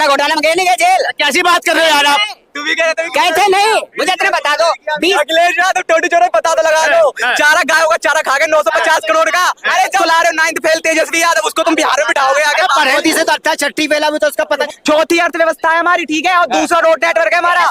चारा घोटाले में गए नहीं गए जेल? कैसी बात कर रहे हो यार आप? तू भी गए थे नहीं, मुझे इतना बता दो। 20 अखिलेश यादव टोटी चोर पता तो लगा दो। चारा गाय होगा, चारा खा के 950 करोड़ का। अरे चला रहे हो 9th फेल तेजस्वी यादव, उसको तुम बिहार में बिठाओगे आगे? मोदी से तो अच्छा छठी फेला भी तो उसका पता। चौथी अर्थव्यवस्था है हमारी, ठीक है, और दूसरा रोड नेटवर्क है हमारा।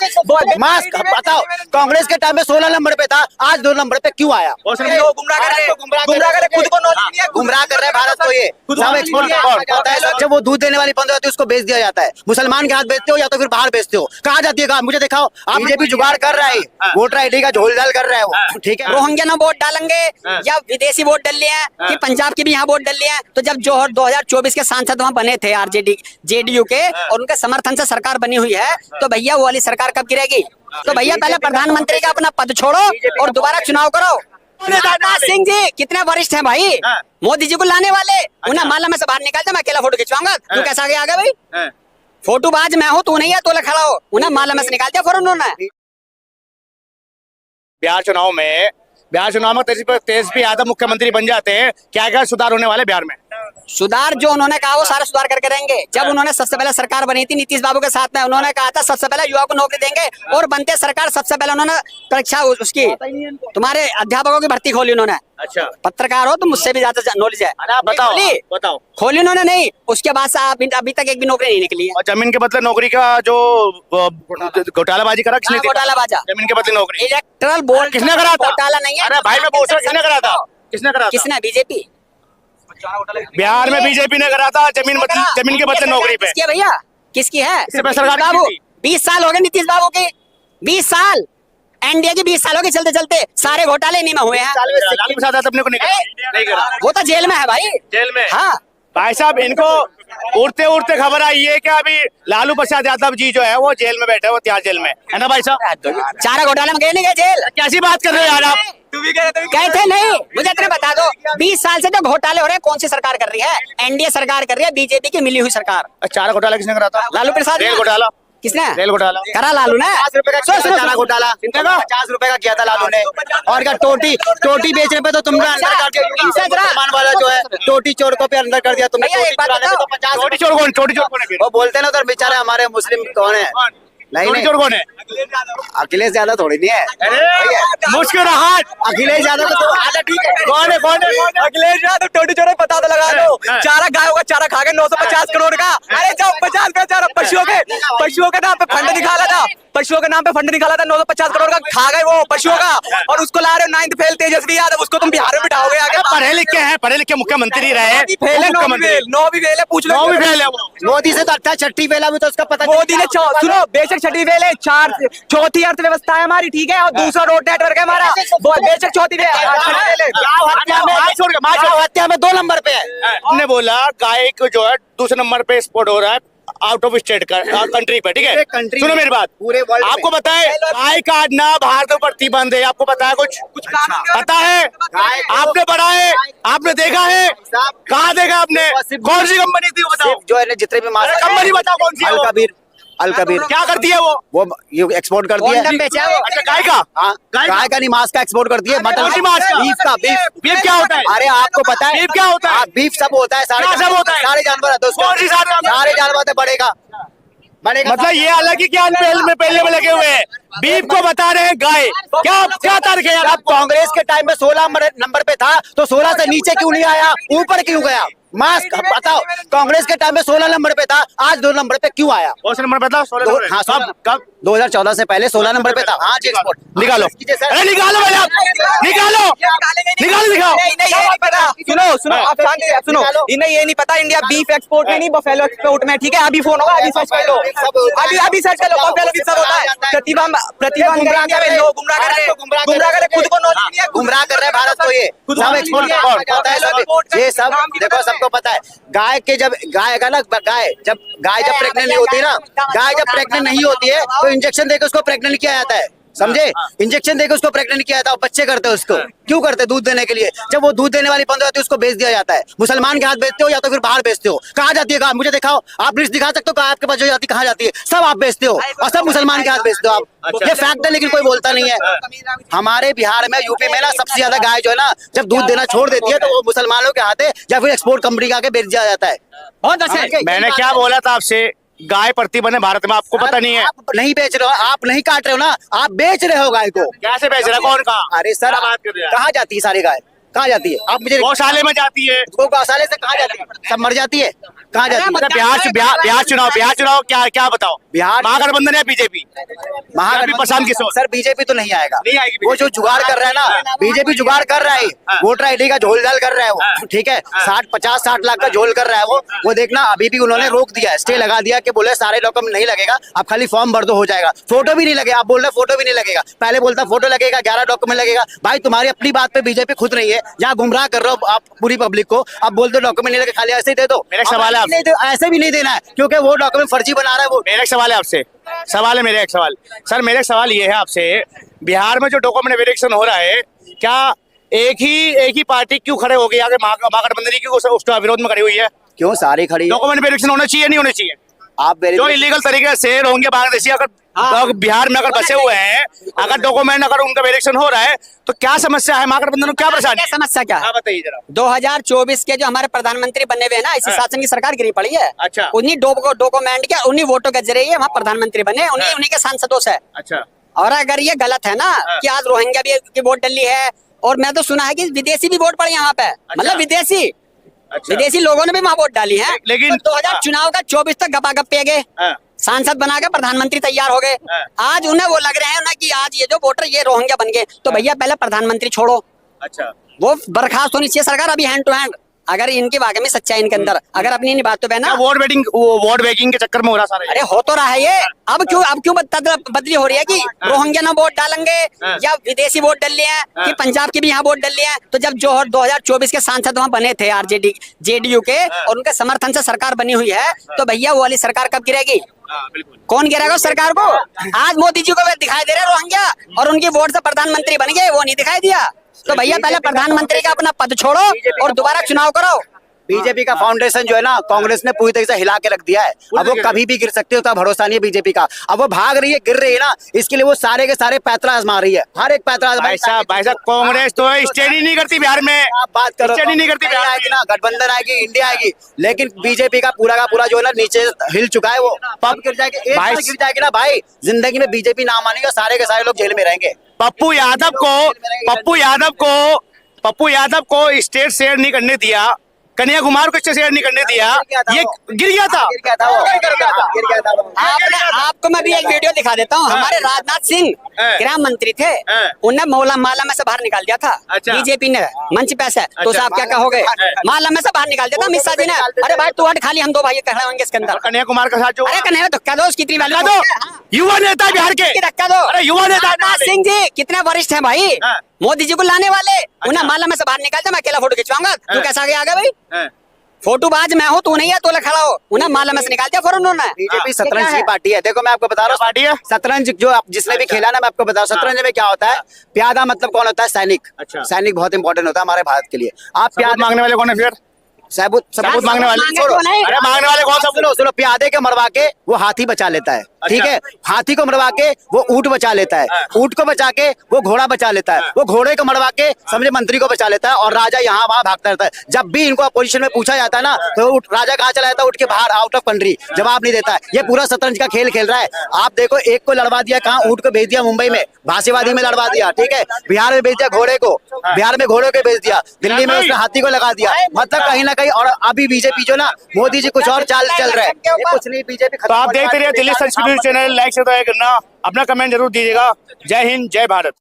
मास्क बताओ, कांग्रेस के टाइम में 16 नंबर पे था, आज 2 नंबर पे क्यों आया? गुमराह कर रहे हैं, खुद को नॉलेज नहीं है, गुमराह कर रहे हैं भारत को। ये सब एक्सपोर्ट जाता है। जब वो दूध देने वाली बंद हो जाती है उसको बेच दिया जाता है। मुसलमान के हाथ बेचते हो या तो फिर बाहर बेचते हो? कहाँ जाती है? मुझे दिखाओ। आप बीजेपी जुगाड़ कर रहा है, वोटर आईडी का झोलझाल कर रहा है वो, ठीक है। रोहिंग्या ना वोट डालेंगे या विदेशी वोट डाल लिया है कि पंजाब की भी यहाँ वोट डाल लिया है। तो जब जो 2024 के सांसद वहाँ बने थे आरजेडी जेडीयू के, और उनके समर्थन से सरकार बनी हुई है, तो भैया वो वाली सरकार कब गिरेगी? तो भैया पहले प्रधानमंत्री का अपना पद छोड़ो और दोबारा चुनाव करो। राजनाथ सिंह जी कितने वरिष्ठ हैं भाई, मोदी जी को लाने वाले। उन्हें माला में से बाहर निकाल दे, मैं अकेला फोटो खिंचवाऊंगा। तू कैसा आगे आ गया भाई? फोटो बाज मैं हूँ, तू नहीं है, तो खड़ा हो। उन्हें माला में से निकाल दिया फिर उन्होंने। बिहार चुनाव में तेजस्वी यादव मुख्यमंत्री बन जाते हैं, क्या क्या सुधार होने वाले बिहार में? सुधार जो उन्होंने कहा वो सारा सुधार करके रहेंगे। जब उन्होंने सबसे पहले सरकार बनी थी नीतीश बाबू के साथ में, उन्होंने कहा था सबसे पहले युवा को नौकरी देंगे, और बनते सरकार सबसे पहले उन्होंने परीक्षा उसकी तुम्हारे अध्यापकों की भर्ती खोली उन्होंने। अच्छा, पत्रकार हो तो मुझसे भी ज्यादा नॉलेज है। बताओ। खोली उन्होंने नहीं, उसके बाद से अभी तक एक भी नौकरी नहीं निकली है। और जमीन के बदले नौकरी का जो घोटालाबाजी करा किसने? घोटालाबाजा जमीन के बदले नौकरी इलेक्टोरल बोर्ड किसने करा था? घोटाला नहीं है। अरे भाई मैं पूछ रहा हूं, किसने करा था? किसने? बीजेपी। बिहार में बीजेपी ने करा था जमीन के बदले नौकरी पे। किसकी है भैया? किसकी है? सरकार बाबू 20 साल हो गए नीतीश बाबू के, 20 साल एनडीए की 20 सालों के चलते चलते सारे घोटाले इन्हीं में हुए हैं। लालू प्रसाद यादव अपने को नहीं करा। वो तो जेल में है भाई, जेल में। हाँ भाई साहब, इनको उड़ते उड़ते खबर आई है कि अभी लालू प्रसाद यादव जी जो है वो जेल में बैठे, वो तिहाड़ जेल में है ना भाई साहब? चारा घोटाले में गए नहीं गए जेल? कैसी बात कर रहे हो यार आप? तू भी गए थे नहीं, मुझे इतना बता दो। 20 साल से जो घोटाले हो रहे हैं, कौन सी सरकार कर रही है? एनडीए सरकार कर रही है, बीजेपी की मिली हुई सरकार। चारा घोटाला किसने करा था? लालू प्रसाद। रेल घोटाला किसने? रेल घोटाला करा? लालू ने 50 रुपए का चारा घोटाला, 50 रुपए का किया था लालू ने। और क्या टोटी बेचने पे तो तुमने अंदर कर दिया। मुसलमान वाला जो है टोटी चोर को पे अंदर कर दिया तुमने। भैया एक बात बताओ, 50 चोटी चोर कौन है? वो बोलते ना उधर बेचारे हमारे मुस्लिम कौन है? नहीं चोर कौन है? अखिलेश यादव थोड़ी नहीं है। अरे मुश्किल अखिलेश यादव तो ठीक है। कौन है? अखिलेश यादव टोटी चोर पता तो लगा दो। चारा गाय होगा, चारा खा के 950 करोड़ का। अरे जाओ 50 का चारा पशुओं के नाम पे फंड निकाला था, 950 करोड़ का खा गए वो पशुओं का, और उसको ला रहे हो 9th फेल तेजस्वी यादव, उसको तुम बिहार में बिठाओगे आगे? पढ़े लिखे मुख्यमंत्री रहे। नौ भी फेल है, पूछ लो। मोदी से तो अच्छा छठी फेला भी तो उसका पता। मोदी ने सुनो, बेशक छठी फेल है, चौथी अर्थव्यवस्था है हमारी, ठीक है, और दूसरा रोड नेटवर्क है हमारा। बेशक चौथी हत्या में 2 नंबर पे है। हमने बोला गाय को जो है दूसरे नंबर पे एक्सपोर्ट हो रहा है आउट ऑफ स्टेट कंट्री पे, ठीक है? सुनो मेरी बात, पूरे वर्ल्ड आपको पता है गाय काटना भारत में प्रतिबंध है? आपको पता है? कुछ पता है? आपने पढ़ा है? आपने देखा है? कहाँ देखा आपने? कौन सी कंपनी थी बताओ? जो है जितने भी कंपनी बताओ कौन सी? अल कबीर क्या करती है वो एक्सपोर्ट करती है। अच्छा, गाय का? गाय का नहीं, मांस का एक्सपोर्ट करती है। मटन, मांस का? बीफ का। बीफ क्या होता है? अरे आपको पता है बीफ क्या होता है? बीफ सब होता है, सब होता है? सारे जानवर है, सारे जानवर बढ़ेगा। मतलब ये अलग ही क्या पहले में लगे हुए हैं, बीफ को बता रहे हैं गाय। क्या तर्क है यार? अब कांग्रेस के टाइम में 16 नंबर पे था, तो 16 से नीचे क्यों नहीं आया, ऊपर क्यों गया? मास्क बताओ, कांग्रेस के टाइम में 16 नंबर पे था, आज 2 नंबर पे क्यों आया? कौन से नंबर पे था? हाँ, कब 2014 से पहले 16 नंबर पे था। हाँ जी, एक्सपोर्ट निकालो। अरे निकालो भाई, आप निकालो दिखाओ। सुनो, इन्हें ये नहीं पता इंडिया बीफ एक्सपोर्ट में नहीं बफेलो एक्सपोर्ट में, ठीक है? अभी फोन होगा, अभी सर्च कर लो, अभी सर्च कर लो, बफेलो बीफ सब होता है। प्रतिभा गुमराह कर रहे, खुद को नॉलेज नहीं है, गुमराह कर रहे हैं भारत को। ये सब एक्सपोर्ट, ये सब देखो, सबको पता है। गाय जब प्रेग्नेंट नहीं होती ना, गाय जब प्रेग्नेंट नहीं होती है तो इंजेक्शन देकर उसको प्रेग्नेंट किया जाता है, समझे? इंजेक्शन देकर उसको प्रेग्नेंट किया जाता है, बच्चे करते हैं उसको। क्यों करते हैं? दूध देने के लिए। जब वो दूध देने वाली बंद हो जाती है उसको बेच दिया जाता है। मुसलमान के हाथ बेचते हो या तो फिर बाहर बेचते हो? कहाँ जाती है? कहाँ? मुझे दिखाओ, आप लिस्ट दिखा सकते हो आपके पास जो जाती कहाँ जाती है? सब आप बेचते हो और सब मुसलमान के हाथ बेचते हो आप। ये फैक्ट है, लेकिन कोई बोलता नहीं है। हमारे बिहार में, यूपी में ना सबसे ज्यादा गाय जो है ना, जब दूध देना छोड़ देती है तो वो मुसलमानों के हाथ है या फिर एक्सपोर्ट कंपनी के आगे बेच दिया जाता है। मैंने क्या बोला था आपसे गाय प्रतिबंध है भारत में, आपको पता नहीं है? आप नहीं बेच रहे हो, आप नहीं काट रहे हो ना, आप बेच रहे हो गाय को। कैसे बेच रहा है? कौन कहा? अरे सर, क्या बात कर रहे हैं? कहाँ जाती है सारी गाय? कहाँ जाती है? आप मुझे गौशाले में जाती है। वो गौशाले से कहाँ जाती है? सब मर जाती है, कहाँ जाती है? बिहार चुनाव क्या बताओ? बिहार महागठबंधन या बीजेपी? महागठबंधन पसंद किसको? सर बीजेपी तो नहीं आएगा, नहीं आएगी वो जो जुगाड़ कर रहा है ना, बीजेपी जुगाड़ कर रहा है, वोटर आईडी का झोल झाल कर रहा है वो, ठीक है, 60 लाख का झोल कर रहा है वो देखना। अभी भी उन्होंने रोक दिया, स्टे लगा दिया कि बोले सारे डॉक्यूमेंट नहीं लगेगा, अब खाली फॉर्म भर दो हो जाएगा, फोटो भी नहीं लगेगा। आप बोल रहे फोटो भी नहीं लगेगा, पहले बोलता फोटो लगेगा, 11 डॉक्यूमेंट लगेगा। भाई तुम्हारी अपनी बात पे बीजेपी खुद नहीं है, जहाँ गुमराह कर रहे हो आप पूरी पब्लिक को। अब बोलते डॉक्यूमेंट नहीं लगे, खाली ऐसे ही दे दो। मेरा सवाल है ऐसे भी नहीं देना है, क्योंकि वो डॉक्यूमेंट फर्जी बना रहा है वो। मेरा एक सवाल है आपसे, मेरा एक सवाल सर, मेरा एक सवाल ये है आपसे, बिहार में जो डॉक्यूमेंट वेरिफिकेशन हो रहा है, क्या एक ही पार्टी क्यों खड़े हो गई आगे? महागठबंधन क्यों उसका विरोध में खड़ी हुई है? क्यों सारी खड़ी? डॉक्यूमेंट वेरिफिकेशन होना चाहिए, नहीं होना चाहिए? आप जो इलीगल तरीके से रोहिंग्या बांग्लादेशी अगर बिहार में अगर बसे हुए हैं, अगर डॉक्यूमेंट अगर उनका वेरिफिकेशन हो रहा है, तो क्या समस्या है? महागठबंधन को क्या परेशानी है? समस्या क्या है? हाँ, बताइए जरा। 2024 के जो हमारे प्रधानमंत्री बने हुए हैं ना, इसी शासन की सरकार गिरी पड़ी है। अच्छा। उन्हीं डॉक्यूमेंट के उन्हीं वोटों के जरिए वहाँ प्रधानमंत्री बने, उन्हीं के सांसदों से। अच्छा। और अगर ये गलत है ना कि आज रोहिंग्या भी की वोट डली है, और मैं तो सुना है कि विदेशी भी वोट पड़े यहाँ पे, मतलब विदेशी लोगों ने भी वहाँ वोट डाली है। लेकिन 2000 चुनाव का 24 तक गपागप पे गए, सांसद बना के प्रधानमंत्री तैयार हो गए। आज उन्हें वो लग रहे हैं ना कि आज ये जो वोटर ये रोहिंग्या बन गए, तो भैया पहले प्रधानमंत्री छोड़ो, अच्छा, वो बर्खास्त होनी चाहिए सरकार अभी हैंड टू हैंड। अगर इनकी वाकई में सच्चाई इनके अंदर, अगर अपनी इन बातों पे ना वोट बैटिंग के चक्कर में हो रहा सारा। अरे हो तो रहा है ये, अब क्यों बदली हो रही है कि रोहिंग्या ना वोट डालेंगे या विदेशी वोट डल लिए हैं कि पंजाब के भी यहाँ वोट डल लिए हैं। तो जब जो 2024 के सांसद वहाँ बने थे आरजेडी जेडीयू के, और उनके समर्थन से सरकार बनी हुई है, तो भैया वो वाली सरकार कब गिरेगी? कौन गिरेगा उस सरकार को? आज मोदी जी को वे दिखाई दे रहे रोहिंग्या, और उनकी वोट से प्रधानमंत्री बन गए, वो नहीं दिखाई दिया। तो भैया पहले प्रधानमंत्री का अपना पद छोड़ो और दोबारा चुनाव करो। बीजेपी का फाउंडेशन जो है ना, कांग्रेस ने पूरी तरीके से हिला के रख दिया है। अब वो कभी भी गिर सकती है, उसका भरोसा नहीं है बीजेपी का। अब वो भाग रही है, गिर रही है ना, इसके लिए वो सारे के सारे पैतरा आजमा रही है, हर एक पैतरा आजमा। भाई साहब कांग्रेस तो स्टैंड ही नहीं करती बिहार में। आप बात करो, स्टैंड ही नहीं करती बिहार आएगी ना, गठबंधन आएगी, इंडिया आएगी, लेकिन बीजेपी का पूरा जो है ना नीचे हिल चुका है। वो पब गिर जाएगी, एक बार गिर जाएगी ना भाई, जिंदगी में बीजेपी ना मानेगी और सारे के सारे लोग जेल में रहेंगे। पप्पू यादव को स्टेट शेयर नहीं करने दिया, कन्याकुमारी को स्टेट शेयर नहीं करने दिया, ये गिर गया था। आपको मैं भी एक वीडियो दिखा देता हूँ। हमारे राजनाथ सिंह गृह मंत्री थे, उन्हें माला में से बाहर निकाल दिया था बीजेपी ने मंच पे से। तो आप क्या कहोगे? माला में से बाहर निकाल दिया था अमित शाह जी ने। अरे भाई तू हट, खाली हम दो भाई खड़े होंगे इसके अंदर। कन्याकुमारी का साथ जो, अरे कन्या धक्का दो, उसकी इतनी वैल्यू दो, युवा नेता बिहार के धक्का दो। अरे युवा नेता राजनाथ सिंह जी कितने वरिष्ठ हैं भाई, मोदी जी को लाने वाले। उन्हें माला में से बाहर निकाल दिया, मैं अकेला फोटो खिंचवाऊंगा, तू कैसा आगे आगे भाई? फोटो बाज मैं हूँ, तू नहीं है, तो खड़ा हो। उन्हें माला में से निकाल दिया फौरन उन्होंने। बीजेपी शतरंज की पार्टी है। देखो मैं आपको बता रहा हूँ, पार्टी है शतरंज, जो जिसने भी खेला ना, मैं आपको बता रहा हूँ शतरंज में क्या होता है। प्यादा मतलब कौन होता है? सैनिक। सैनिक बहुत इंपॉर्टेंट होता है हमारे भारत के लिए। आप प्यादा मांगने वाले कौन है फिर? सबूत मांगने वाले छोड़ो। अरे मांगने वाले कौन? सुनो, प्यादे के मरवा के वो हाथी बचा लेता है, ठीक है, हाथी को मरवा के वो ऊंट बचा लेता है, ऊंट को बचा के वो घोड़ा बचा लेता है, वो घोड़े को मरवा के समझे मंत्री को बचा लेता है, और राजा यहाँ वहाँ भागता रहता है। जब भी इनको अपोजिशन में पूछा जाता है ना, तो राजा कहाँ चला जाता है? उठ के बाहर, आउट ऑफ कंट्री, जवाब नहीं देता है। ये पूरा शतरंज का खेल खेल रहा है। आप देखो, एक को लड़वा दिया कहाँ, ऊंट को भेज दिया मुंबई में, भाषीवादी में लड़वा दिया, ठीक है, बिहार में भेज दिया घोड़े को, बिहार में घोड़े को भेज दिया, दिल्ली में उसने हाथी को लगा दिया। मतलब कहीं ना कहीं, और अभी बीजेपी जो ना, मोदी जी कुछ और चाल चल रहा है, कुछ नहीं, बीजेपी। तो आप देखते रहिए दिल्ली संस्कृति चैनल, लाइक शेयर करना, अपना कमेंट जरूर दीजिएगा। जय हिंद, जय भारत।